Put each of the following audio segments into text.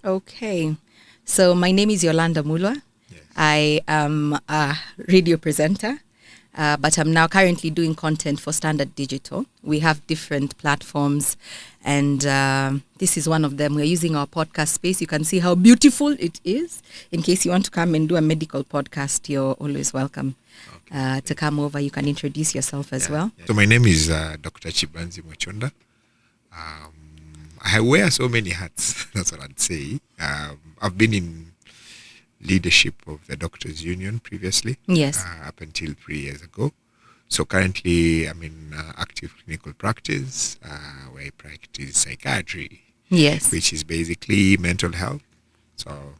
Okay. So my name is Yolanda Mulwa. Yes. I am a radio presenter, but I'm now currently doing content for Standard Digital. We have different platforms, and this is one of them. We're using our podcast space. You can see how beautiful it is. In case you want to come and do a medical podcast, you're always welcome to come over. You can introduce yourself as well. So my name is Dr. Chibanzi Mochonda. I wear so many hats. That's what I'd say. I've been in leadership of the Doctors Union previously. Yes. Up until 3 years ago. So currently I'm in active clinical practice where I practice psychiatry. Yes. Which is basically mental health. So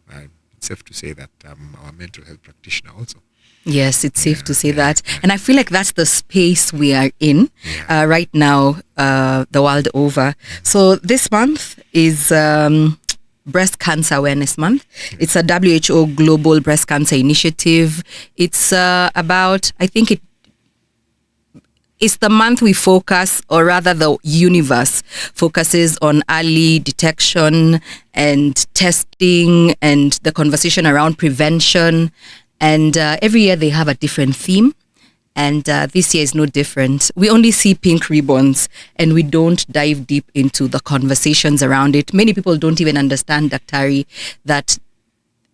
it's safe to say that I'm a mental health practitioner also. Yes, it's safe to say that. And I feel like that's the space we are in right now, the world over. So this month is Breast Cancer Awareness Month. It's a WHO Global Breast Cancer Initiative. It's about, I think it's the month we focus, or rather the universe focuses on early detection and testing and the conversation around prevention. And every year they have a different theme. And this year is no different. We only see pink ribbons and we don't dive deep into the conversations around it. Many people don't even understand, Daktari, that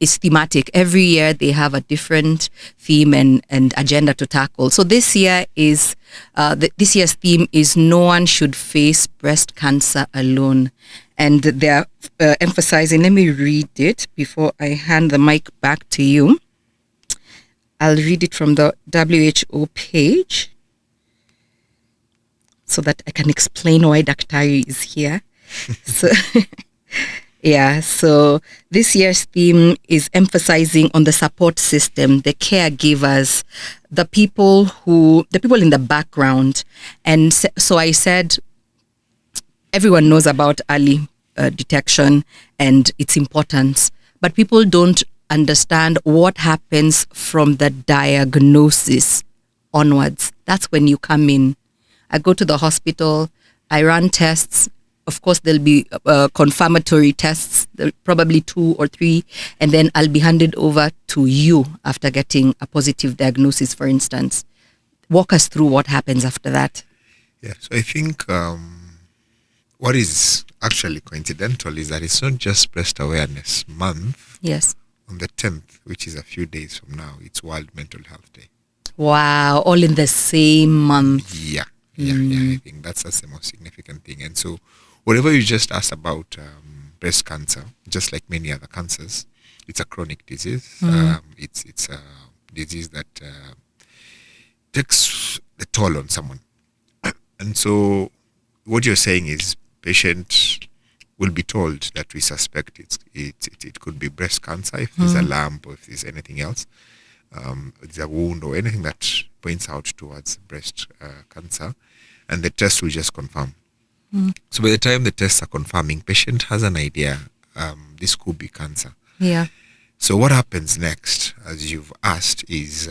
it's thematic. Every year they have a different theme and agenda to tackle. So this year is, this year's theme is no one should face breast cancer alone. And they're emphasizing, let me read it before I hand the mic back to you. I'll read it from the WHO page so that I can explain why Daktari is here. So, so this year's theme is emphasizing on the support system, the caregivers, the people in the background. And so I said, everyone knows about early detection and its importance, but people don't understand what happens from the diagnosis onwards. That's when you come in. I go to the hospital, I run tests. Of course, there'll be confirmatory tests, probably 2 or 3, and then I'll be handed over to you after getting a positive diagnosis, for instance. Walk us through what happens after that. Yeah, so I think what is actually coincidental is that it's not just Breast Awareness Month. Yes. On the 10th, which is a few days from now, it's World Mental Health Day. Wow, all in the same month. Yeah. I think that's the most significant thing. And so whatever you just asked about breast cancer, just like many other cancers, it's a chronic disease. It's a disease that takes the toll on someone. And so what you're saying is patient will be told that we suspect it could be breast cancer if there's a lump or if there's anything else, there's a wound or anything that points out towards breast cancer, and the test will just confirm. So by the time the tests are confirming, patient has an idea this could be cancer. Yeah. So what happens next, as you've asked, is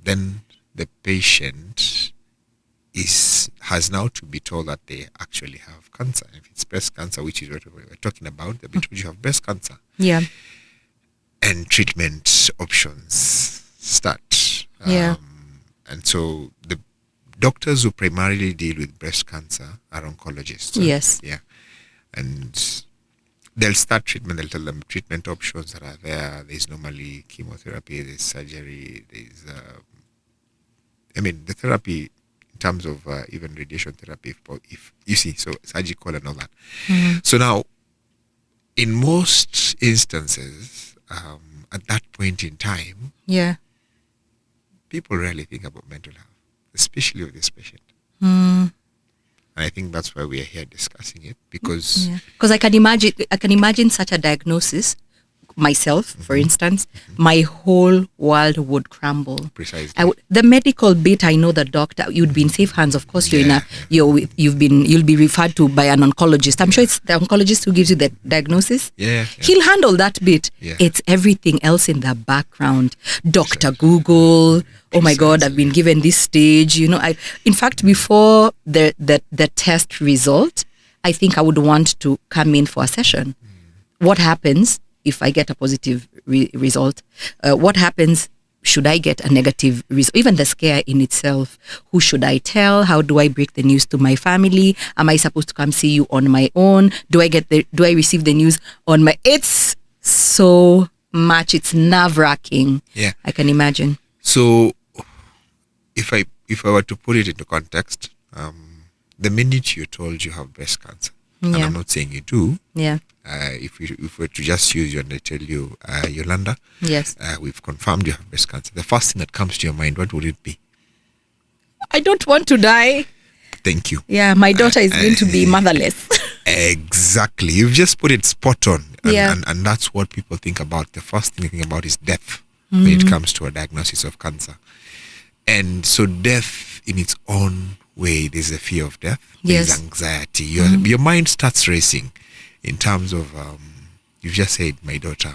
then the patient has now to be told that they actually have cancer. If it's breast cancer, which is what we're talking about, they'll be told you have breast cancer. Yeah. And treatment options start. And so the doctors who primarily deal with breast cancer are oncologists. Yes. Yeah. And they'll start treatment. They'll tell them treatment options that are there. There's normally chemotherapy, there's surgery, there's, the therapy in terms of even radiation therapy, if you see, so surgical and all that. So now, in most instances, at that point in time, people rarely think about mental health, especially with this patient. And I think that's why we are here discussing it, because I can imagine such a diagnosis. Myself, for instance, my whole world would crumble. Precisely. The medical bit, I know the doctor. You'd be in safe hands. Of course, you'll be referred to by an oncologist. I'm sure it's the oncologist who gives you the diagnosis. He'll handle that bit. It's everything else in the background. Dr. Google. Oh my God, I've been given this stage. In fact, before the test result, I think I would want to come in for a session. what happens if I get a positive result? What happens should I get a negative result? Even the scare in itself. Who should I tell? How do I break the news to my family? Am I supposed to come see you on my own? Do I receive the news on my? It's so much. It's nerve-wracking. Yeah, I can imagine. So, if I were to put it into context, the minute you're told you have breast cancer, and I'm not saying you do. Yeah. If we were to just use you and I tell you, Yolanda, yes, we've confirmed you have breast cancer, the first thing that comes to your mind, what would it be? I don't want to die. Thank you. Yeah, my daughter is going to be motherless. Exactly. You've just put it spot on. And, and that's what people think about. The first thing they think about is death when it comes to a diagnosis of cancer. And so death in its own way, there's a fear of death. Yes. There's anxiety. Your mind starts racing in terms of, you've just said, my daughter,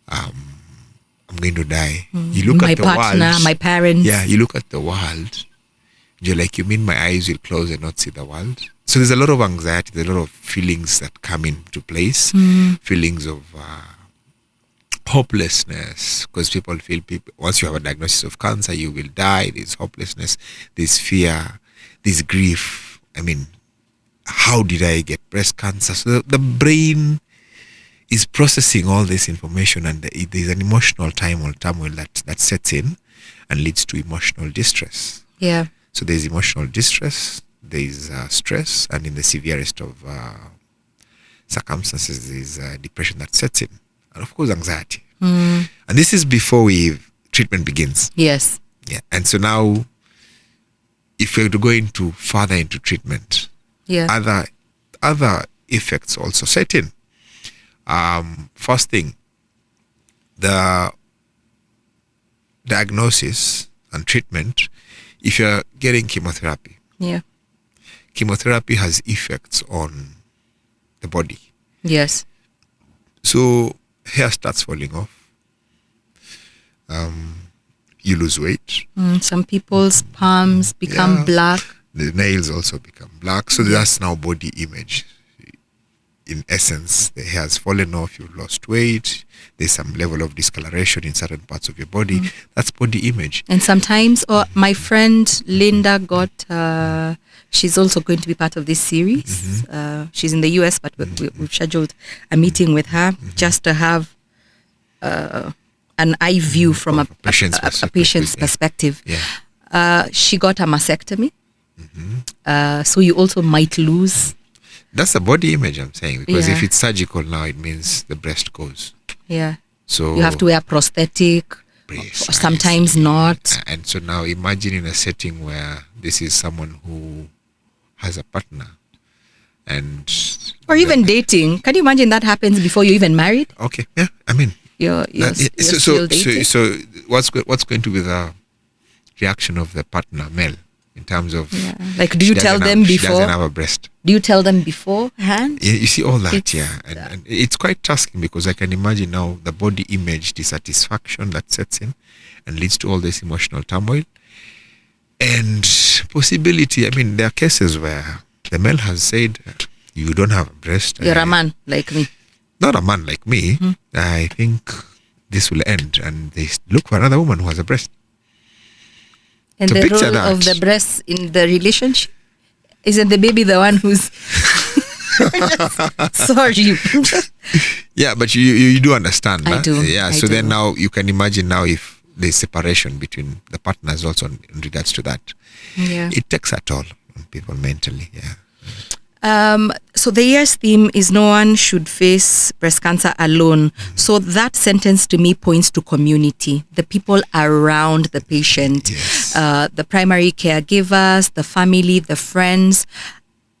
I'm going to die. You look my at the partner, world. my parents. Yeah, you look at the world. You're like, you mean my eyes will close and not see the world? So there's a lot of anxiety, there's a lot of feelings that come into place, feelings of hopelessness, because people feel once you have a diagnosis of cancer, you will die. There's hopelessness, there's fear, there's grief. I mean, how did I get breast cancer? So the brain is processing all this information, and there's an emotional turmoil that sets in and leads to emotional distress. Yeah. So there's emotional distress, there's stress, and in the severest of circumstances, there's depression that sets in, and of course anxiety. And this is before treatment begins. Yes. Yeah. And so now, if we're to go further into treatment, other effects also set in. First thing, the diagnosis and treatment. If you're getting chemotherapy, chemotherapy has effects on the body. Yes. So hair starts falling off. You lose weight. Some people's palms become black. The nails also become black. So that's now body image. In essence, the hair has fallen off, you've lost weight, there's some level of discoloration in certain parts of your body. That's body image. And sometimes, my friend Linda she's also going to be part of this series. She's in the US, but we've scheduled a meeting with her just to have an eye view from a patient's perspective. Yeah. She got a mastectomy. So you also might lose. That's the body image I'm saying, because if it's surgical now, it means the breast goes. Yeah. So you have to wear prosthetic, sometimes not. And so now imagine in a setting where this is someone who has a partner or even dating. Can you imagine that happens before you're even married? Okay. Yeah. I mean, you're still dating. So what's going to be the reaction of the partner, male? In terms of, like, do you tell them before? She doesn't have a breast. Do you tell them beforehand? You see all that, and it's quite tasking, because I can imagine now the body image dissatisfaction that sets in and leads to all this emotional turmoil and possibility. I mean, there are cases where the male has said, "You don't have a breast. You're a man like me." Not a man like me. I think this will end, and they look for another woman who has a breast. And the role of the breast in the relationship? Isn't the baby the one who's... Sorry. Yeah, but you do understand. I do. Yeah, then now you can imagine now if there's separation between the partners also in regards to that. Yeah. It takes a toll on people mentally, So the year's theme is no one should face breast cancer alone. So that sentence to me points to community, the people around the patient, the primary caregivers, the family, the friends.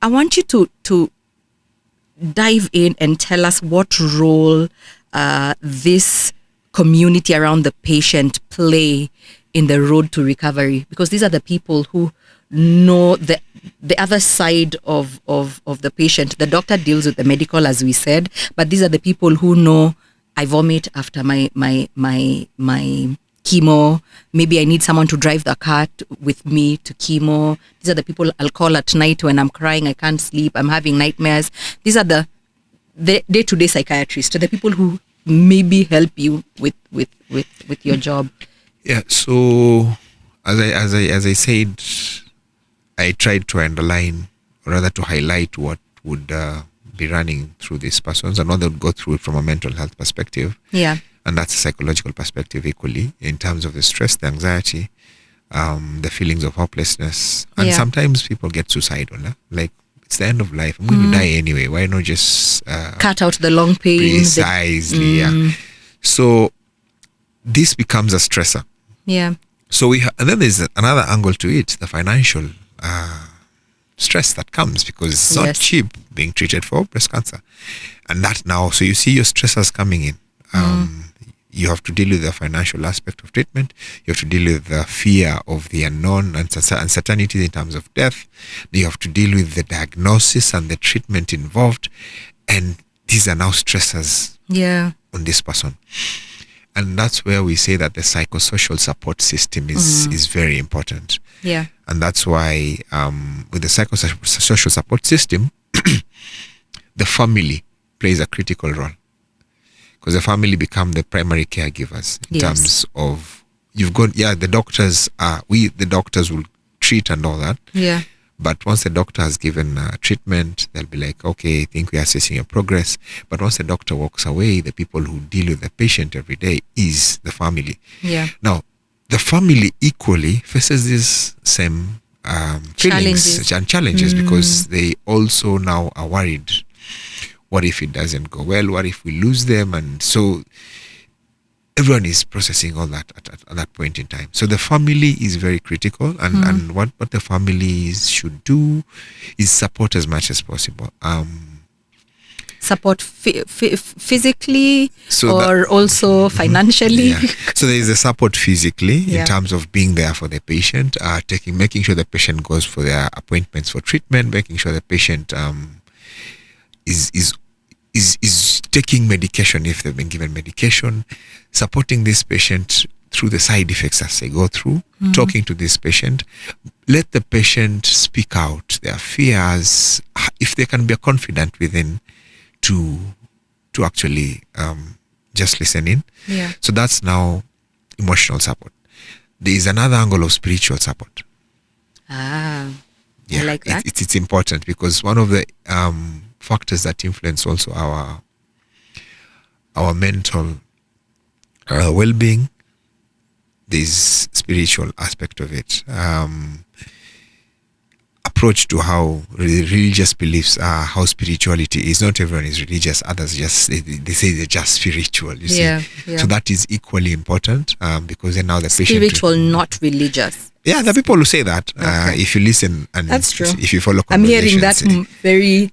I want you to dive in and tell us what role this community around the patient play in the road to recovery, because these are the people who know the other side of the patient. The doctor deals with the medical, as we said, but these are the people who know, I vomit after my chemo. Maybe I need someone to drive the car with me to chemo. These are the people I'll call at night when I'm crying, I can't sleep, I'm having nightmares. These are the the day-to-day psychiatrist, to the people who maybe help you with your job? Yeah. So as I said, I tried to underline, or rather to highlight what would be running through these persons and what they would go through from a mental health perspective. Yeah. And that's a psychological perspective equally, in terms of the stress, the anxiety, the feelings of hopelessness. And sometimes people get suicidal. Like, it's the end of life. I'm going to die anyway. Why not just cut out the long pain? Precisely, yeah. So this becomes a stressor. Yeah. So and then there's another angle to it, the financial stress that comes, because it's not cheap being treated for breast cancer. And that now, so you see your stressors coming in. You have to deal with the financial aspect of treatment. You have to deal with the fear of the unknown and uncertainty in terms of death. You have to deal with the diagnosis and the treatment involved. And these are now stressors on this person. And that's where we say that the psychosocial support system is very important. Yeah. And that's why with the psychosocial support system, the family plays a critical role. Because the family become the primary caregivers in terms of, you've got, the doctors the doctors will treat and all that. Yeah. But once the doctor has given treatment, they'll be like, okay, I think we're assessing your progress. But once the doctor walks away, the people who deal with the patient every day is the family. Yeah. Now, the family equally faces these same feelings and challenges because they also now are worried. What if it doesn't go well? What if we lose them? And so everyone is processing all that at that point in time. So the family is very critical, and what the families should do is support as much as possible. Support physically also financially. Yeah. So there is a support physically in terms of being there for the patient, making sure the patient goes for their appointments for treatment, making sure the patient is taking medication if they've been given medication, supporting this patient through the side effects as they go through, talking to this patient, let the patient speak out their fears, if they can be confident within to actually just listen in. Yeah. So that's now emotional support. There is another angle of spiritual support. I like that. It's important because one of the factors that influence also our mental well-being, this spiritual aspect of it. Approach to how religious beliefs are, how spirituality is. Not everyone is religious. Others they say they're just spiritual. You see, so that is equally important because then now the patient spiritual, not religious. Yeah, the people who say that. If you listen and that's true. If you follow, I'm hearing that very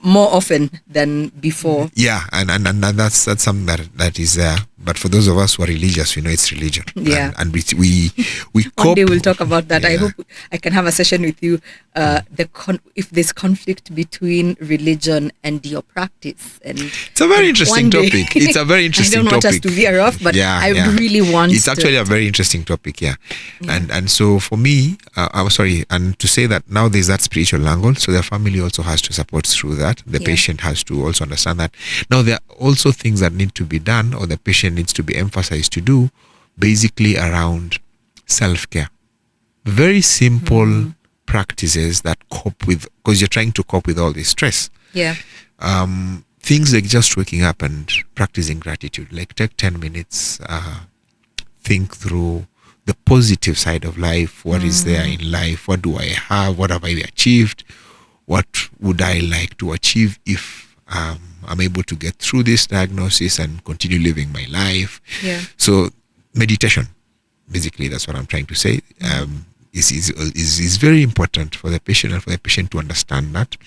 more often than before. Yeah, and that's something that is there. But for those of us who are religious, we know it's religion. Yeah, and we cope. One day we'll talk about that. Yeah. I hope I can have a session with you. If there's conflict between religion and your practice, and it's a very interesting topic. It's a very interesting topic. I don't want us to veer off, but I really want. It's actually a very interesting topic. Yeah. And so for me, I'm sorry, and to say that now there's that spiritual angle, so the family also has to support through that. The patient has to also understand that. Now there are also things that need to be done, or the patient needs to be emphasized to do, basically around self-care. Very simple practices that cope with, because you're trying to cope with all this stress. Yeah. Things like just waking up and practicing gratitude. Like take 10 minutes, think through the positive side of life. What is there in life? What do I have? What have I achieved? What would I like to achieve if I'm able to get through this diagnosis and continue living my life? Yeah. So meditation, basically, that's what I'm trying to say, is very important for the patient and for the patient to understand that.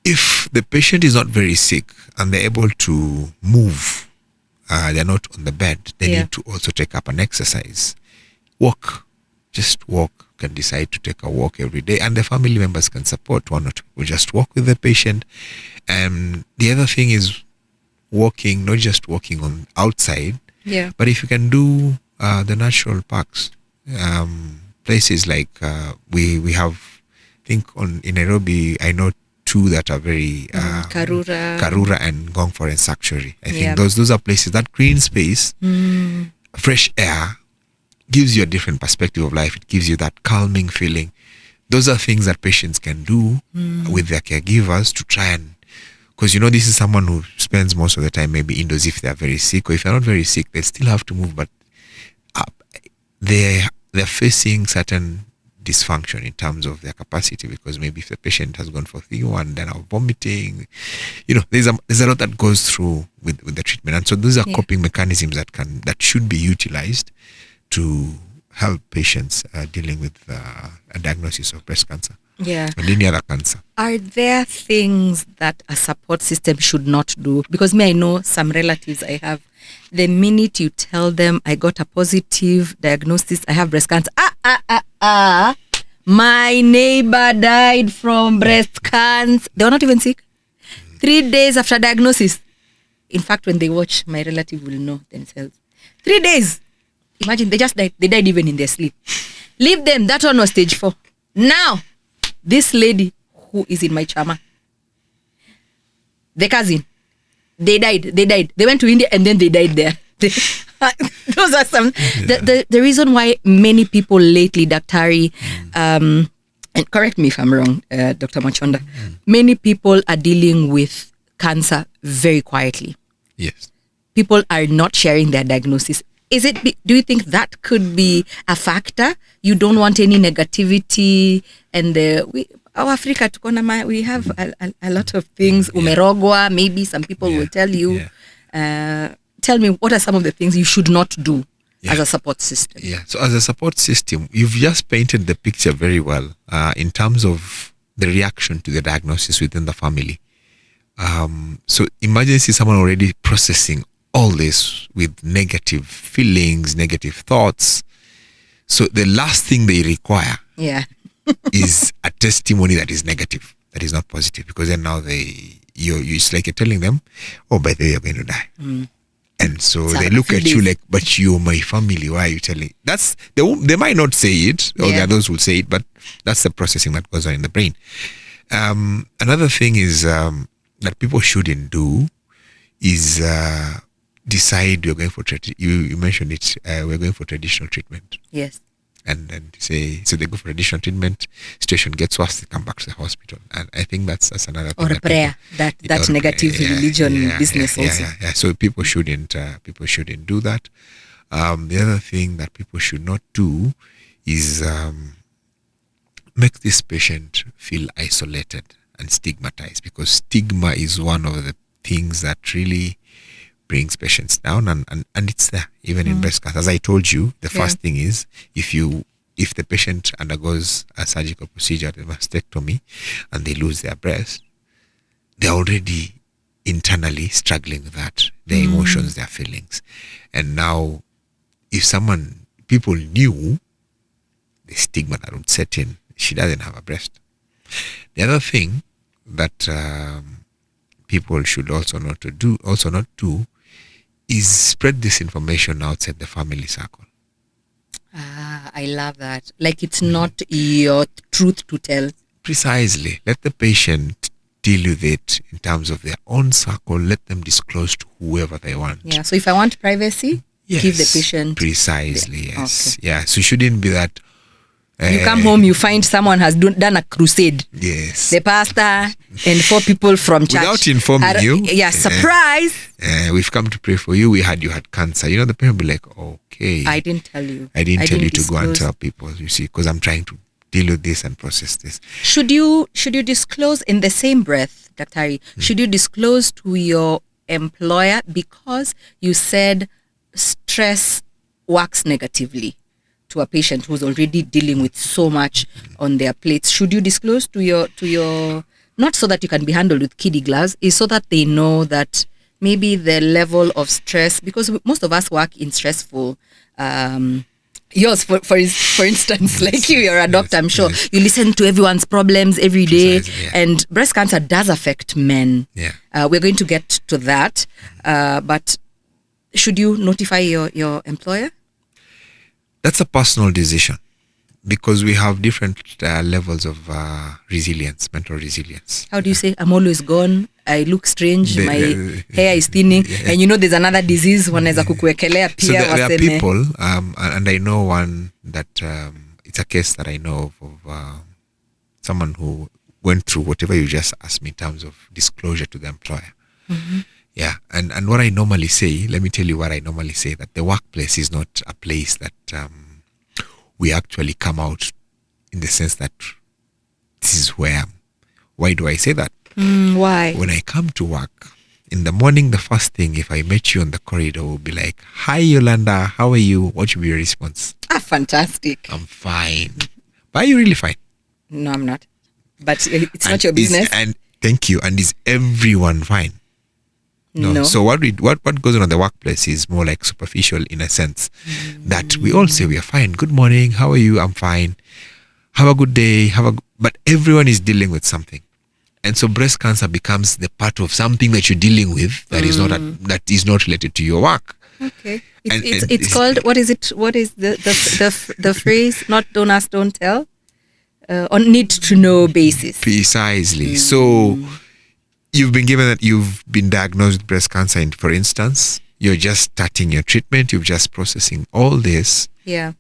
If the patient is not very sick and they're able to move, they're not on the bed, they need to also take up an exercise. Walk, just walk. Can decide to take a walk every day, and the family members can support one or two. We just walk with the patient. And the other thing is walking, not just walking on outside, but if you can do the natural parks, places like we have, I think in Nairobi, I know two that are very Karura and Ngong Forest Sanctuary. I think those are places, that green space, fresh air, gives you a different perspective of life. It gives you that calming feeling. Those are things that patients can do with their caregivers to try and, because this is someone who spends most of the time maybe indoors if they're very sick, or if they're not very sick, they still have to move, but they're facing certain dysfunction in terms of their capacity, because maybe if the patient has gone for C1, then are vomiting, there's a lot that goes through with the treatment, and so those are coping mechanisms that should be utilized to help patients dealing with a diagnosis of breast cancer and any other cancer. Are there things that a support system should not do? Because I know some relatives I have, the minute you tell them I got a positive diagnosis, I have breast cancer, my neighbor died from breast cancer. They were not even sick. 3 days after diagnosis. In fact, when they watch, my relative will know themselves. 3 days. Imagine, they just died. They died even in their sleep. Leave them. That one was stage 4. Now, this lady who is in my chama, the cousin, they died. They went to India and then they died there. Those are some. The reason why many people lately, Daktari, and correct me if I'm wrong, Dr. Machonda, many people are dealing with cancer very quietly. Yes. People are not sharing their diagnosis. Do you think that could be a factor? You don't want any negativity, and Africa, we have a lot of things. Umerogwa, maybe some people will tell you. Tell me, what are some of the things you should not do as a support system? So as a support system, you've just painted the picture very well in terms of the reaction to the diagnosis within the family. So imagine someone already processing all this with negative feelings, negative thoughts. So the last thing they require is a testimony that is negative, that is not positive, because then now it's like you're telling them, oh, by the way, you're going to die. And so they look at you like, but you're my family, why are you telling? They might not say it, or the others will say it, but that's the processing that goes on in the brain. Another thing is that people shouldn't do is decide we're going for you mentioned it, we're going for traditional treatment. Yes. And then say, so they go for traditional treatment, situation gets worse, they come back to the hospital. And I think that's another thing. Or prayer, that negative religion business also. So people shouldn't do that. The other thing that people should not do is make this patient feel isolated and stigmatized, because stigma is one of the things that really brings patients down, and it's there even in breast cancer. As I told you, the first thing is if the patient undergoes a surgical procedure, a mastectomy, and they lose their breast, they're already internally struggling with that, their emotions, their feelings. And now if people knew the stigma that would set in, she doesn't have a breast. The other thing that people should also not do is spread this information outside the family circle. I love that. Like, it's not your truth to tell. Precisely. Let the patient deal with it in terms of their own circle. Let them disclose to whoever they want. Yeah. So if I want privacy, give the patient. Precisely. Yes. Okay. Yeah. So it shouldn't be that. You come home, you find someone has done a crusade. Yes. The pastor and 4 people from church. Without informing you. Yeah, surprise. We've come to pray for you. You had cancer. The parent will be like, okay. I didn't tell you. I didn't tell you to go and tell people, you see, because I'm trying to deal with this and process this. Should you disclose in the same breath, Daktari, should you disclose to your employer, because you said stress works negatively to a patient who's already dealing with so much on their plates? Should you disclose to your not so that you can be handled with kiddie gloves, is so that they know that maybe the level of stress, because most of us work in stressful yours for instance, like you're a doctor, I'm sure you listen to everyone's problems every day. And breast cancer does affect men. We're going to get to that, but should you notify your employer? That's a personal decision. because we have different levels of resilience, mental resilience. How do you say, I'm always gone, I look strange, my hair is thinning, yeah. and there's another disease wanaweza kukuwekelea pia. So there are people, and I know one that it's a case that I know of someone who went through whatever you just asked me in terms of disclosure to the employer. Mm-hmm. Yeah, and what I normally say, let me tell you what I normally say, that the workplace is not a place that we actually come out in the sense that this is where I am. Why do I say that? Why? When I come to work, in the morning, the first thing, if I met you on the corridor, will be like, "Hi, Yolanda, how are you?" What should be your response? Fantastic. I'm fine. But are you really fine? No, I'm not. But it's not your business. And thank you. And is everyone fine? No. So what goes on in the workplace is more like superficial in a sense that we all say we are fine. Good morning. How are you? I'm fine. Have a good day. But everyone is dealing with something. And so breast cancer becomes the part of something that you're dealing with that is not related to your work. Okay. It's called, what is it? What is the phrase? Not don't ask, don't tell. On need to know basis. Precisely. So you've been diagnosed with breast cancer, for instance. You're just starting your treatment. You're just processing all this. Yeah.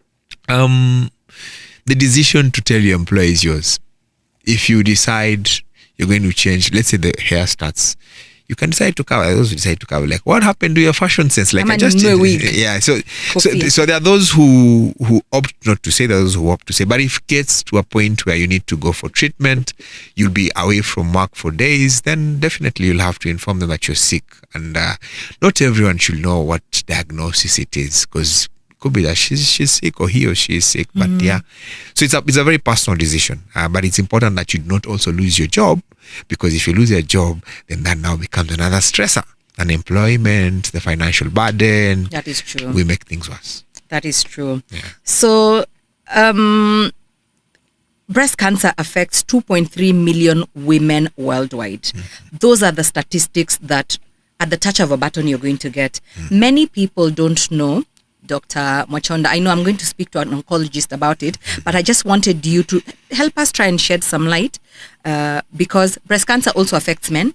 The decision to tell your employer is yours. If you decide you're going to change, let's say the hair starts, you can decide to cover. Those who decide to cover, like, what happened to your fashion sense? Like, yeah. So there are those who opt not to say, there are those who opt to say. But if it gets to a point where you need to go for treatment, you'll be away from work for days, then definitely you'll have to inform them that you're sick. And not everyone should know what diagnosis it is, because could be that she's sick or he or she is sick, but yeah. So it's a very personal decision, but it's important that you do not also lose your job, because if you lose your job, then that now becomes another stressor. Unemployment, the financial burden. That is true. We make things worse. That is true. Yeah. So, breast cancer affects 2.3 million women worldwide. Those are the statistics that at the touch of a button you're going to get. Many people don't know, Dr. Mwachonda. I know I'm going to speak to an oncologist about it, but I just wanted you to help us try and shed some light, because breast cancer also affects men.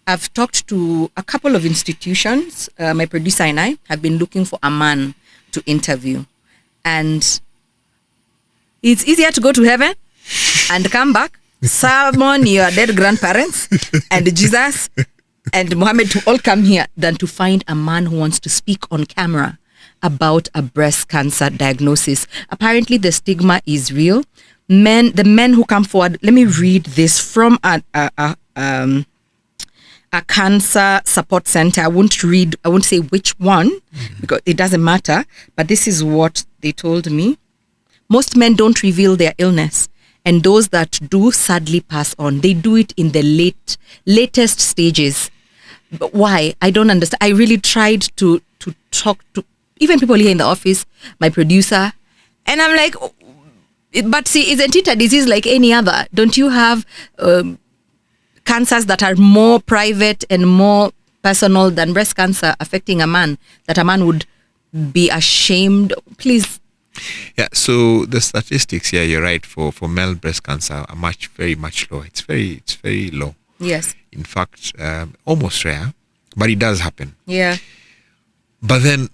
I've talked to a couple of institutions. My producer and I have been looking for a man to interview. And it's easier to go to heaven and come back, summon your dead grandparents and Jesus and Muhammad to all come here, than to find a man who wants to speak on camera about a breast cancer diagnosis. Apparently the stigma is real. The men who come forward, let me read this from a cancer support center. I won't say which one, because it doesn't matter, but this is what they told me. Most men don't reveal their illness, and those that do sadly pass on. They do it in the latest stages. But why? I don't understand. I really tried to talk to even people here in the office, my producer, and I'm like, but see, isn't it a disease like any other? Don't you have cancers that are more private and more personal than breast cancer affecting a man, that a man would be ashamed? Please. Yeah, so the statistics here, you're right, for male breast cancer are very much lower. It's very low. Yes. In fact, almost rare, but it does happen. Yeah. But then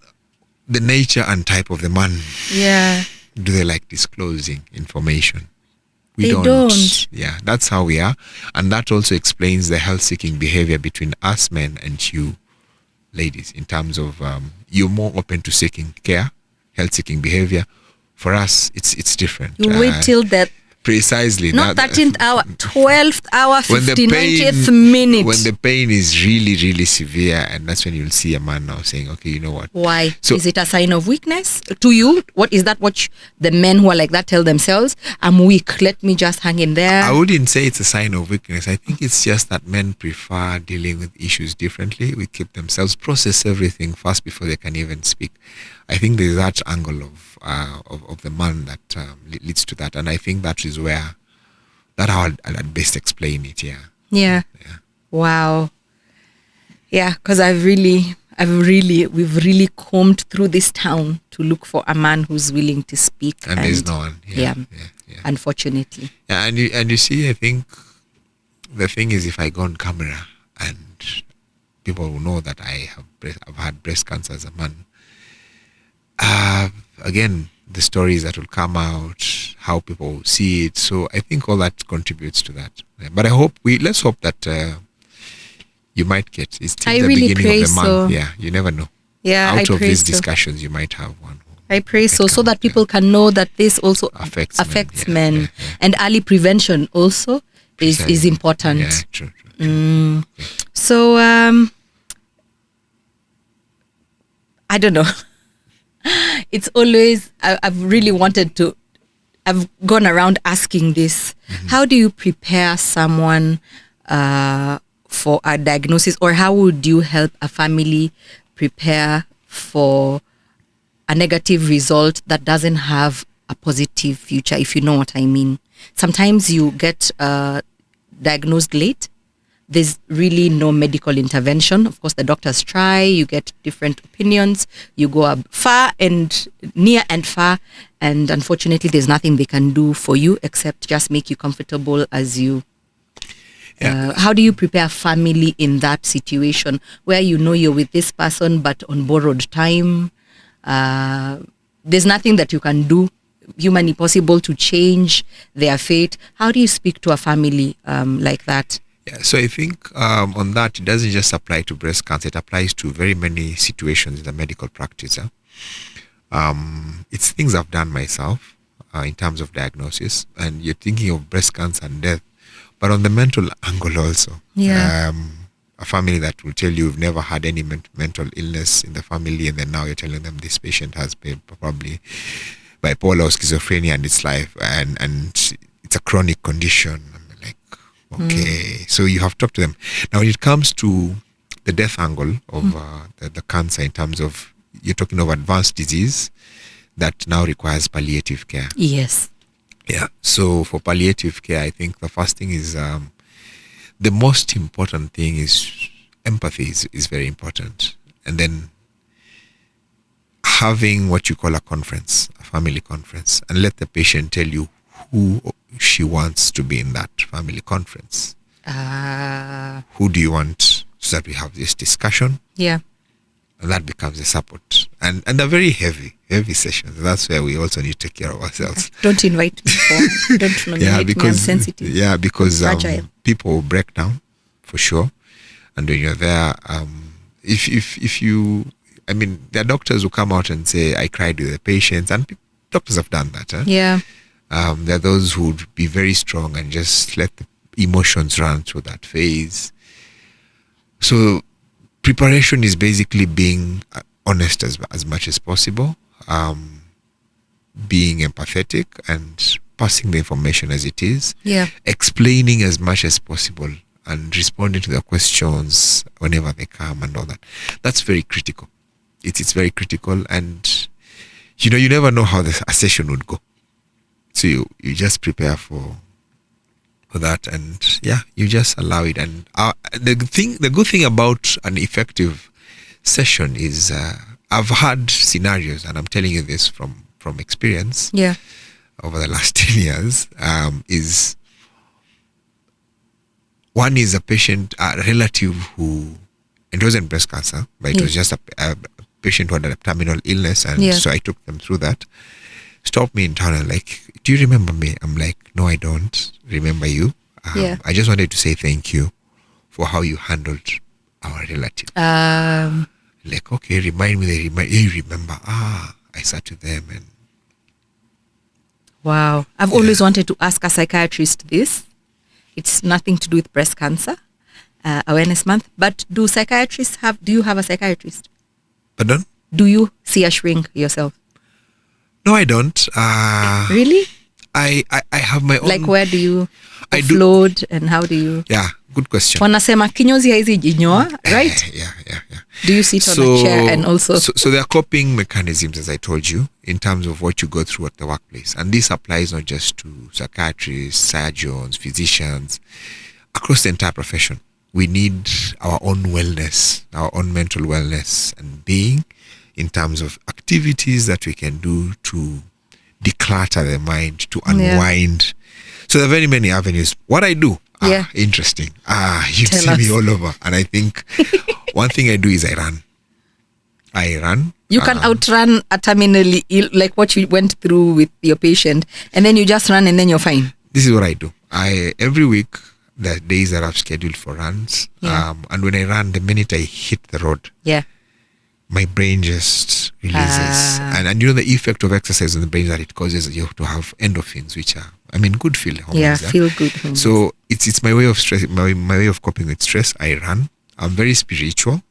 the nature and type of the man. Yeah. Do they like disclosing information? They don't. Yeah, that's how we are. And that also explains the health-seeking behavior between us men and you ladies, in terms of you're more open to seeking care, health-seeking behavior. For us, it's different. You wait till that. Precisely. Not 13th hour, 12th hour, 59th minute. When the pain is really, really severe, and that's when you'll see a man now saying, okay, you know what? Why? So, is it a sign of weakness to you? What is that? What the men who are like that tell themselves? I'm weak. Let me just hang in there. I wouldn't say it's a sign of weakness. I think it's just that men prefer dealing with issues differently. We keep themselves process everything first before they can even speak. I think there's that angle of the man that leads to that, and I think that is where I'd best explain it. Yeah. Wow. Yeah, because I've really we've really combed through this town to look for a man who's willing to speak. And there's no one. Yeah. Unfortunately. Yeah, and you see, I think the thing is, if I go on camera and people will know that I've had breast cancer as a man, again, the stories that will come out, how people will see it. So I think all that contributes to that. But let's hope that you might get. It's still the really beginning of the month. so. Yeah, you never know. Yeah, Out I of pray these so. discussions, you might have one. I pray so that people can know that this also affects men. Yeah. And early prevention also is Precisely. important. Yeah, true. So, I don't know. It's always, I've really wanted to, I've gone around asking this. How do you prepare someone for a diagnosis, or how would you help a family prepare for a negative result that doesn't have a positive future, if you know what I mean? Sometimes you get diagnosed late. There's really no medical intervention. Of course, the doctors try, you get different opinions, you go up far and near and far, and unfortunately, there's nothing they can do for you except just make you comfortable as you. How do you prepare family in that situation where you know you're with this person, but on borrowed time? There's nothing that you can do humanly possible to change their fate. How do you speak to a family like that? Yeah, so I think on that, it doesn't just apply to breast cancer. It applies to very many situations in the medical practice. It's things I've done myself in terms of diagnosis. And you're thinking of breast cancer and death, but on the mental angle also. Yeah. A family that will tell you you've never had any mental illness in the family, and then now you're telling them this patient has been probably bipolar or schizophrenia in its life, and it's a chronic condition. Okay, so you have talked to them. Now, when it comes to the death angle of the cancer, in terms of, you're talking of advanced disease that now requires palliative care. Yes. Yeah, so for palliative care, I think the first thing is, the most important thing is empathy is very important. And then having what you call a conference, a family conference, and let the patient tell you who she wants to be in that family conference. Who do you want, so that we have this discussion? Yeah. And that becomes a support. And they're very heavy sessions. That's where we also need to take care of ourselves. Don't invite me for, don't nominate me, I'm sensitive. Yeah, because people break down, for sure. And when you're there, if you, I mean, there are doctors who come out and say, I cried with the patients, and doctors have done that. Yeah. There are those who would be very strong and just let the emotions run through that phase. So preparation is basically being honest as much as possible, being empathetic and passing the information as it is, explaining as much as possible and responding to their questions whenever they come and all that. That's very critical. It's very critical, and you never know how a session would go. So you just prepare for that, and you just allow it. And the good thing about an effective session is I've had scenarios, and I'm telling you this from experience. Yeah. Over the last 10 years, is one is a patient, a relative who, and it wasn't breast cancer, but it was just a patient who had a terminal illness, and so I took them through that. Stopped me in town and like, do you remember me? I'm like, no, I don't remember you. I just wanted to say thank you for how you handled our relative. Like, okay, remind me. You remember? I sat with them and. Wow, I've always wanted to ask a psychiatrist this. It's nothing to do with breast cancer awareness month. But do psychiatrists do you have a psychiatrist? Pardon? Do you see a shrink yourself? No, I don't. Really? I have my own. Like, where do you offload and how do you? Yeah, good question. Wanasema kinyozi haizi jinyoa, right? Yeah. Do you sit on a chair and also? So there are coping mechanisms, as I told you, in terms of what you go through at the workplace. And this applies not just to psychiatrists, surgeons, physicians, across the entire profession. we need our own wellness, our own mental wellness and being, in terms of activities that we can do to declutter the mind, to unwind. So there are very many avenues. What I do, interesting. You Tell see us. me all over. And I think one thing I do is I run. You can outrun a terminally ill, like what you went through with your patient, and then you just run and then you're fine. This is what I do. Every week, there are days that I've scheduled for runs. And when I run, the minute I hit the road, my brain just releases. And you know the effect of exercise on the brain, that it causes you to have endorphins, which are, good feel hormones. Feel good hormones. So it's my way of stress, my way of coping with stress. I run. I'm very spiritual.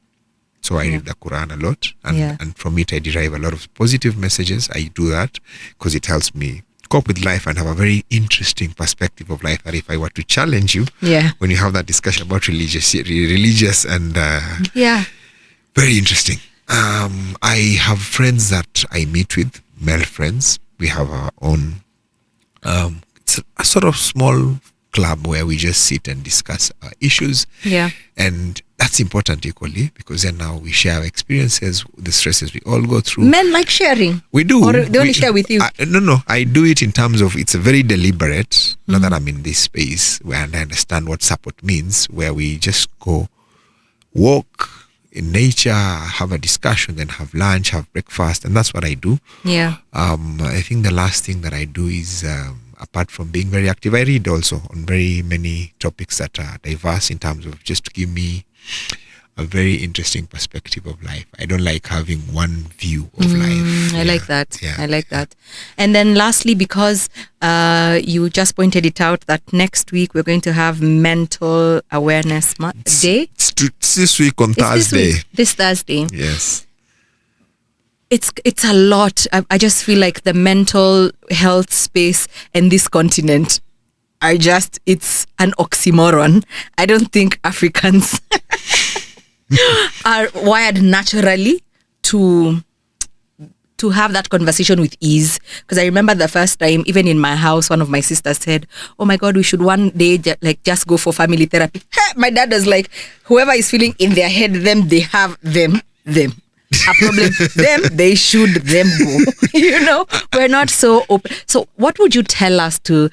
So I read the Quran a lot. And from it, I derive a lot of positive messages. I do that because it helps me cope with life and have a very interesting perspective of life. That if I were to challenge you, when you have that discussion about religious and very interesting. I have friends that I meet with, male friends. We have our own, it's a sort of small club where we just sit and discuss our issues. And that's important equally, because then now we share our experiences, the stresses we all go through. Men like sharing. We do. Or they only share with you? No. I do it in terms of, it's a very deliberate, not that I'm in this space where I understand what support means, where we just go walk in nature, have a discussion, then have lunch, have breakfast, and that's what I do. I think the last thing that I do is, apart from being very active, I read also on very many topics that are diverse in terms of just to give me a very interesting perspective of life. I don't like having one view of life. I like that. I like that. And then lastly, because you just pointed it out that next week we're going to have Mental Awareness Day. It's this week on Thursday. This Thursday. Yes. It's a lot. I just feel like the mental health space and this continent are just, it's an oxymoron. I don't think Africans are wired naturally to have that conversation with ease. Because I remember the first time, even in my house, one of my sisters said, "Oh my God, we should one day just go for family therapy." My dad was like, whoever is feeling in their head, they have them. A problem, they should go. We're not so open. So what would you tell us to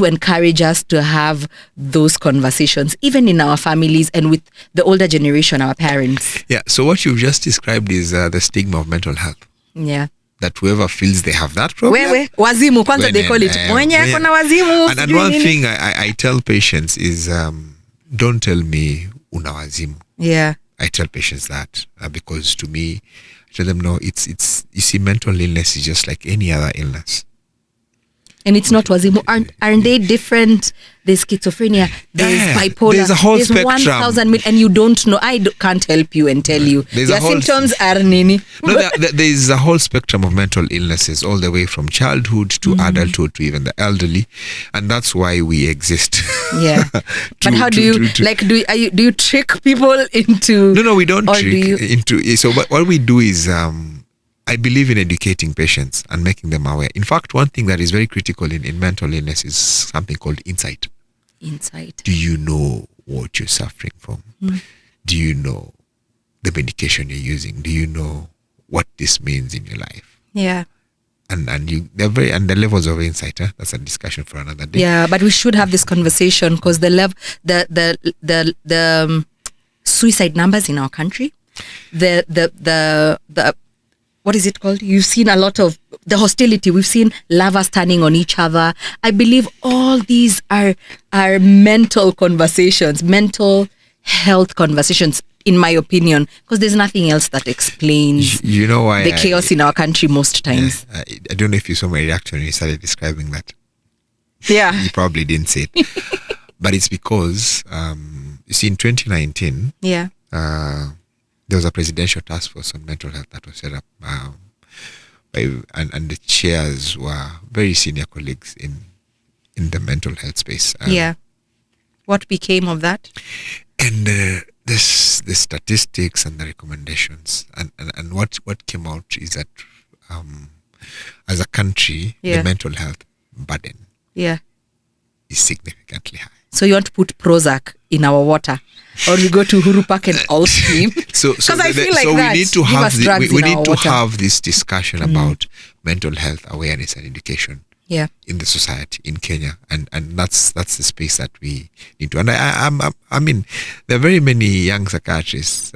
encourage us to have those conversations, even in our families and with the older generation, our parents? So what you've just described is the stigma of mental health. That whoever feels they have that problem. Wazimu, kwanza they call it. Mwenye kuna wazimu. And one thing I tell patients is, don't tell me una wazimu. I tell patients that because to me, I tell them, no, it's you see, mental illness is just like any other illness. And it's not wazimu. Aren't they different? There's schizophrenia, there's bipolar, there's a whole spectrum. 1,000 million, and you don't know. Can't help you and tell you. Your symptoms are nini. No, there's a whole spectrum of mental illnesses, all the way from childhood to adulthood to even the elderly, and that's why we exist. But how do you do you trick people into? No, we don't trick into. So what we do is, I believe in educating patients and making them aware. In fact, one thing that is very critical in mental illness is something called insight. Do you know what you're suffering from? Do you know the medication you're using? Do you know what this means in your life? And the levels of insight. That's a discussion for another day. But we should have this conversation because the suicide numbers in our country, the what is it called? You've seen a lot of the hostility. We've seen lovers turning on each other. I believe all these are mental conversations, mental health conversations, in my opinion, because there's nothing else that explains why the chaos in our country most times. I don't know if you saw my reaction when you started describing that. You probably didn't say it. But it's because, you see, in 2019, there was a presidential task force on mental health that was set up, and the chairs were very senior colleagues in the mental health space. What became of that? And the statistics and the recommendations and what came out is that as a country, the mental health burden is significantly high. So you want to put Prozac in our water, or we go to Uhuru Park and all swim. So I feel like so that. we need to Give have us drugs we in our need to water. have this discussion about mental health awareness and education Yeah. in the society in Kenya, and that's the space that we need to. And I mean, there are very many young psychiatrists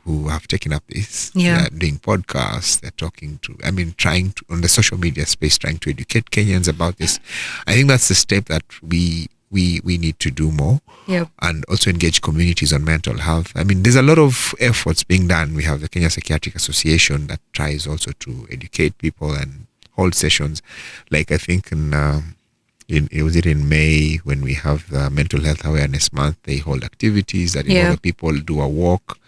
who have taken up this. Yeah. They're doing podcasts. They're talking to. I mean, trying to on the social media space, trying to educate Kenyans about this. I think that's the step that we need to do more. Yeah. And also engage communities on mental health. I mean, there's a lot of efforts being done. We have the Kenya Psychiatric Association that tries also to educate people and hold sessions. Like I think in May when we have the Mental Health Awareness Month, they hold activities that involve people do a walk.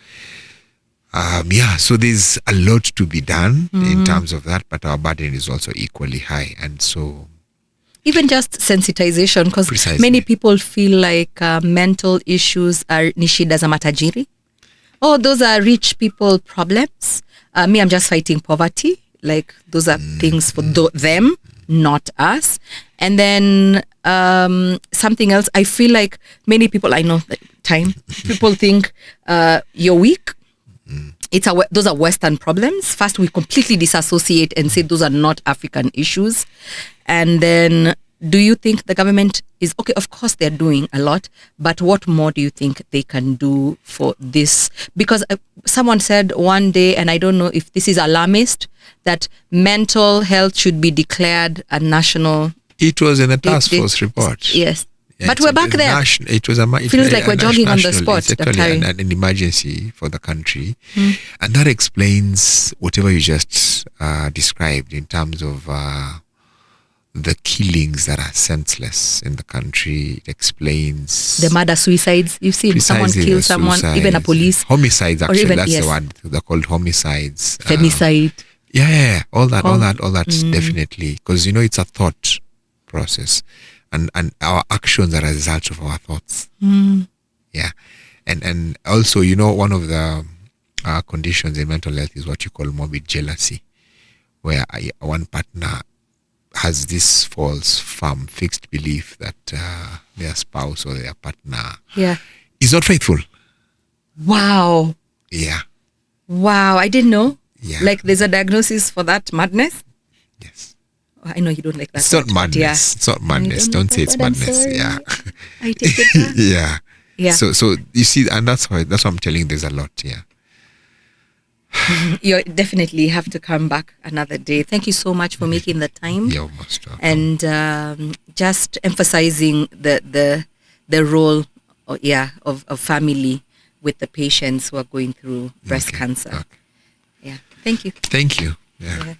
So there's a lot to be done in terms of that, but our burden is also equally high, and so. Even just sensitization, because many people feel like mental issues are ni shida za matajiri. Oh, those are rich people problems. Me, I'm just fighting poverty. Like, those are things for them, not us. And then something else, I feel like many people, I know that people think you're weak. Those are Western problems. First, we completely disassociate and say those are not African issues. And then, do you think the government is okay? Of course, they're doing a lot, but what more do you think they can do for this? Because someone said one day, and I don't know if this is alarmist, that mental health should be declared a national. It was in a task force report. Yes. Yeah, but we're back there. It was feels like we're jogging on the spot. It's actually an emergency for the country. And that explains whatever you just described in terms of the killings that are senseless in the country. It explains the murder, suicides. You've seen someone kill someone, even a police. Homicides, actually, even, that's the word. They're called homicides. Femicide. All that definitely. Because, it's a thought process. And our actions are a result of our thoughts. Yeah. And also, one of the conditions in mental health is what you call morbid jealousy, where one partner has this false, firm, fixed belief that their spouse or their partner is not faithful. Wow. Yeah. Wow, I didn't know. Yeah. Like, there's a diagnosis for that madness? Yes. I know you don't like that. It's not madness. It's not madness. Don't say it's madness. Yeah. I take it back. Yeah. Yeah. So you see, and that's what I'm telling you, there's a lot. Yeah. You definitely have to come back another day. Thank you so much for making the time. You're most welcome. And just emphasizing the role of family with the patients who are going through breast cancer. Okay. Yeah. Thank you. Thank you. Yeah.